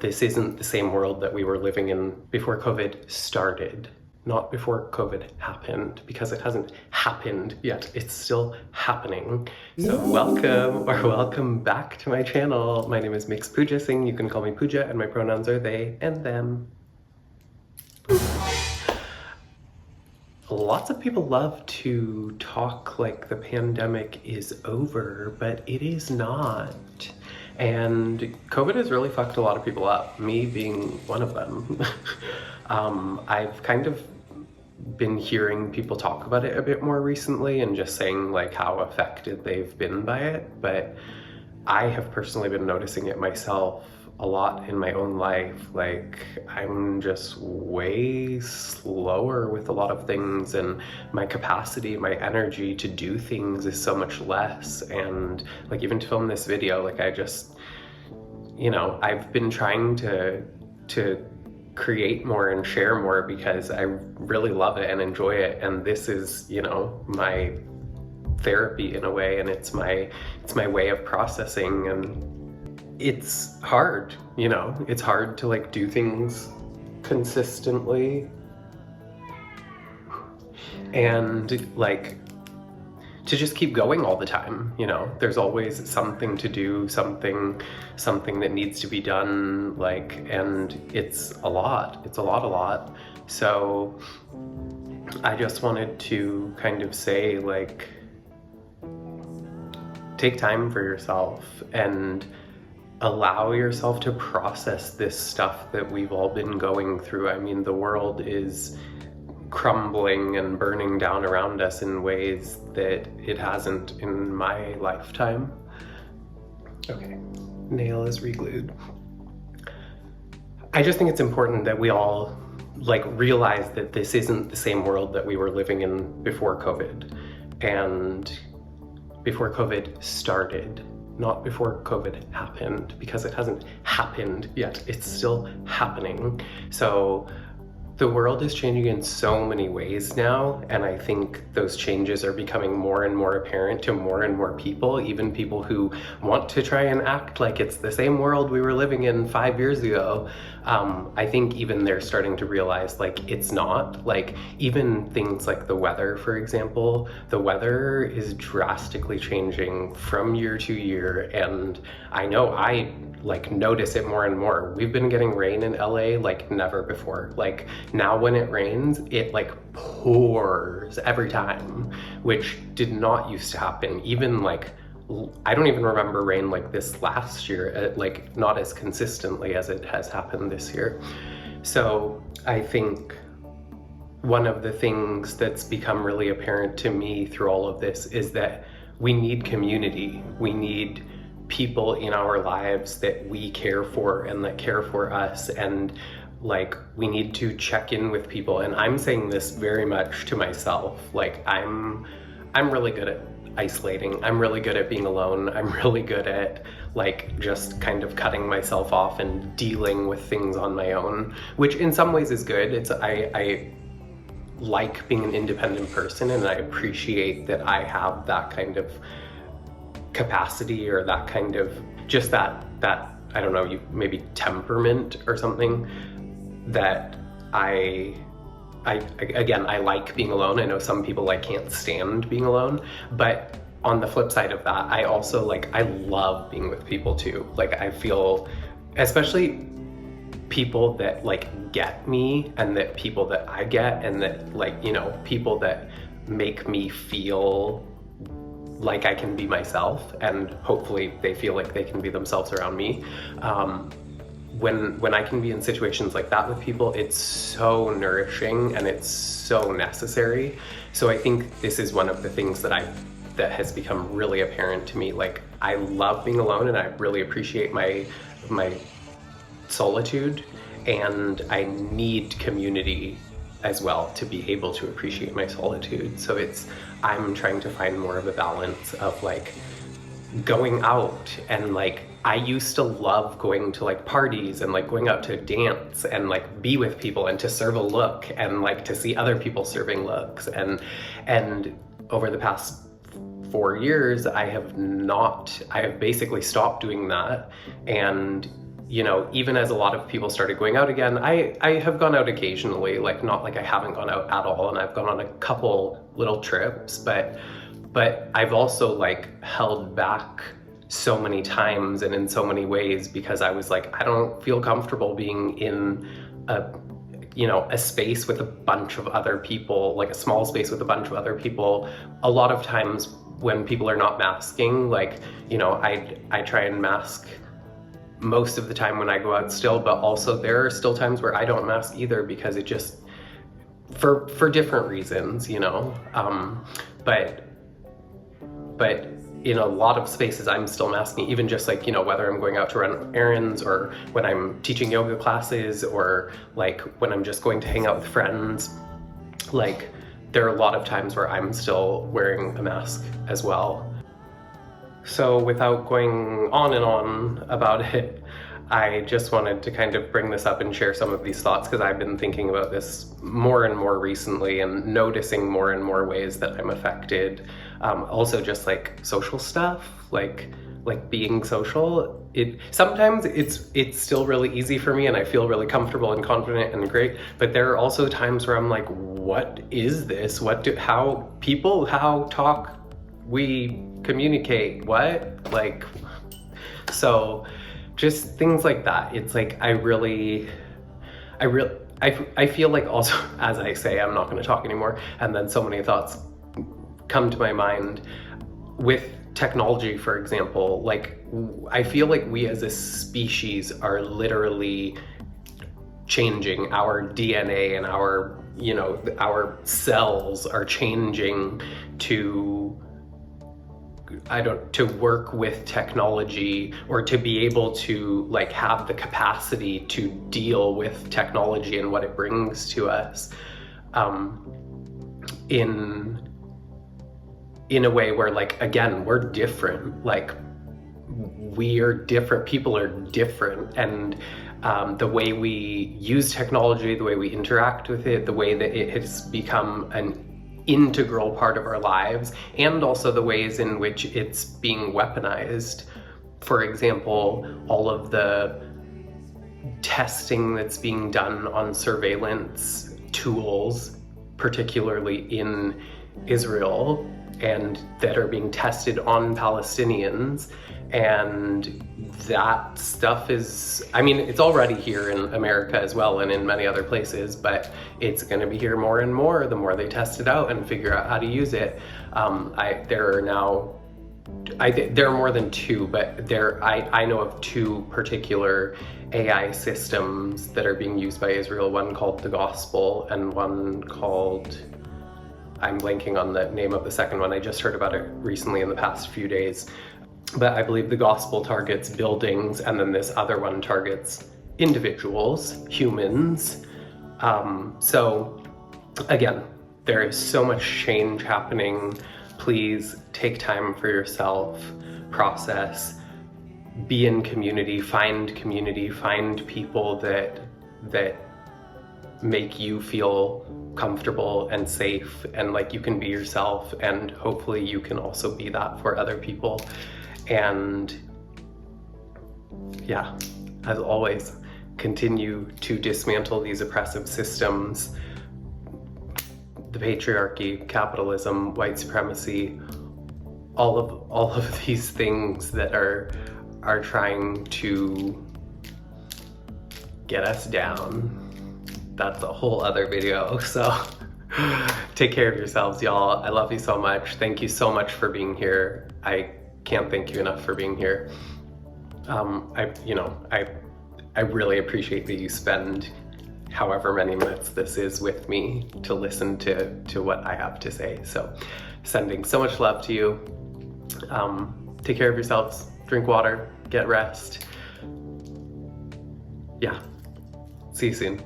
This isn't the same world that we were living in before COVID started, not before COVID happened, because it hasn't happened yet. It's still happening. So welcome back to my channel. My name is Puja Singh. You can call me Puja, and my pronouns are they and them. Lots of people love to talk like the pandemic is over, but it is not. And COVID has really fucked a lot of people up, me being one of them. I've kind of been hearing people talk about it a bit more recently and just saying like how affected they've been by it, but I have personally been noticing it myself a lot in my own life. Like, I'm just way slower with a lot of things, and my capacity, my energy to do things is so much less. And like, even to film this video, like, I just, I've been trying to create more and share more because I really love it and enjoy it, and this is, my therapy in a way, and it's my way of processing. And it's hard, it's hard to like do things consistently and like to just keep going all the time. There's always something to do, something that needs to be done, like, and it's a lot. So I just wanted to kind of say, like, take time for yourself and allow yourself to process this stuff that we've all been going through. I mean, the world is crumbling and burning down around us in ways that it hasn't in my lifetime. Okay, nail is re-glued. I just think it's important that we all like realize that this isn't the same world that we were living in before COVID and before COVID started. Not before COVID happened, because it hasn't happened yet. It's still happening. So the world is changing in so many ways now, and I think those changes are becoming more and more apparent to more and more people, even people who want to try and act like it's the same world we were living in 5 years ago. I think even they're starting to realize like it's not. Like, even things like the weather, for example, the weather is drastically changing from year to year, and I know I like notice it more and more. We've been getting rain in LA like never before. Like, now when it rains, it like pours every time, which did not used to happen. Even like, I don't even remember rain like this last year, like not as consistently as it has happened this year. So I think one of the things that's become really apparent to me through all of this is that we need community. We need people in our lives that we care for and that care for us, and like, we need to check in with people. And I'm saying this very much to myself. Like, I'm really good at isolating. I'm really good at being alone. I'm really good at like just kind of cutting myself off and dealing with things on my own, which in some ways is good. I like being an independent person, and I appreciate that I have that kind of capacity, or that kind of just that I don't know, maybe temperament or something, that I like being alone. I know some people like can't stand being alone, but on the flip side of that, I also like, I love being with people too. Like, I feel, especially people that like get me, and that people that I get, and that like, people that make me feel like I can be myself, and hopefully they feel like they can be themselves around me. When I can be in situations like that with people, it's so nourishing and it's so necessary. So I think this is one of the things that has become really apparent to me. Like, I love being alone, and I really appreciate my solitude, and I need community as well to be able to appreciate my solitude. So I'm trying to find more of a balance of like going out, and like, I used to love going to like parties and like going out to dance and like be with people and to serve a look and like to see other people serving looks, and over the past 4 years I have basically stopped doing that, and you know, even as a lot of people started going out again, I have gone out occasionally, like not like I haven't gone out at all, and I've gone on a couple little trips, but I've also like held back so many times and in so many ways because I was like, I don't feel comfortable being in a, you know, a space with a bunch of other people, like a small space with a bunch of other people. A lot of times when people are not masking, like, you know, I try and mask most of the time when I go out still, but also there are still times where I don't mask either because it just, for different reasons, you know, but in a lot of spaces I'm still masking, even just like, you know, whether I'm going out to run errands or when I'm teaching yoga classes or like when I'm just going to hang out with friends, like there are a lot of times where I'm still wearing a mask as well. So without going on and on about it, I just wanted to kind of bring this up and share some of these thoughts because I've been thinking about this more and more recently and noticing more and more ways that I'm affected. Also just like social stuff, like being social. Sometimes it's still really easy for me and I feel really comfortable and confident and great, but there are also times where I'm like, what is this? How talk we communicate, what? Like, so just things like that. It's like, I feel like also, as I say, I'm not going to talk anymore. And then so many thoughts come to my mind with technology, for example. Like, I feel like we as a species are literally changing. Our DNA and our, you know, our cells are changing to work with technology, or to be able to like have the capacity to deal with technology and what it brings to us, in a way where, like, again, we're different, like we are different, people are different, and the way we use technology, the way we interact with it, the way that it has become an integral part of our lives, and also the ways in which it's being weaponized. For example, all of the testing that's being done on surveillance tools, particularly in Israel, and that are being tested on Palestinians. And that stuff is, I mean, it's already here in America as well and in many other places, but it's going to be here more and more the more they test it out and figure out how to use it. There are more than two, but I know of two particular AI systems that are being used by Israel, one called the Gospel and one called, I'm blanking on the name of the second one. I just heard about it recently in the past few days. But I believe the Gospel targets buildings, and then this other one targets individuals, humans. So again, there is so much change happening. Please take time for yourself, process, be in community, find people that make you feel comfortable and safe, and like you can be yourself, and hopefully you can also be that for other people. And yeah, as always, continue to dismantle these oppressive systems, the patriarchy, capitalism, white supremacy, all of these things that are trying to get us down. That's a whole other video, so take care of yourselves, y'all. I love you so much. Thank you so much for being here. I can't thank you enough for being here. I really appreciate that you spend however many minutes this is with me to listen to what I have to say. So sending so much love to you. Take care of yourselves, drink water, get rest. Yeah, see you soon.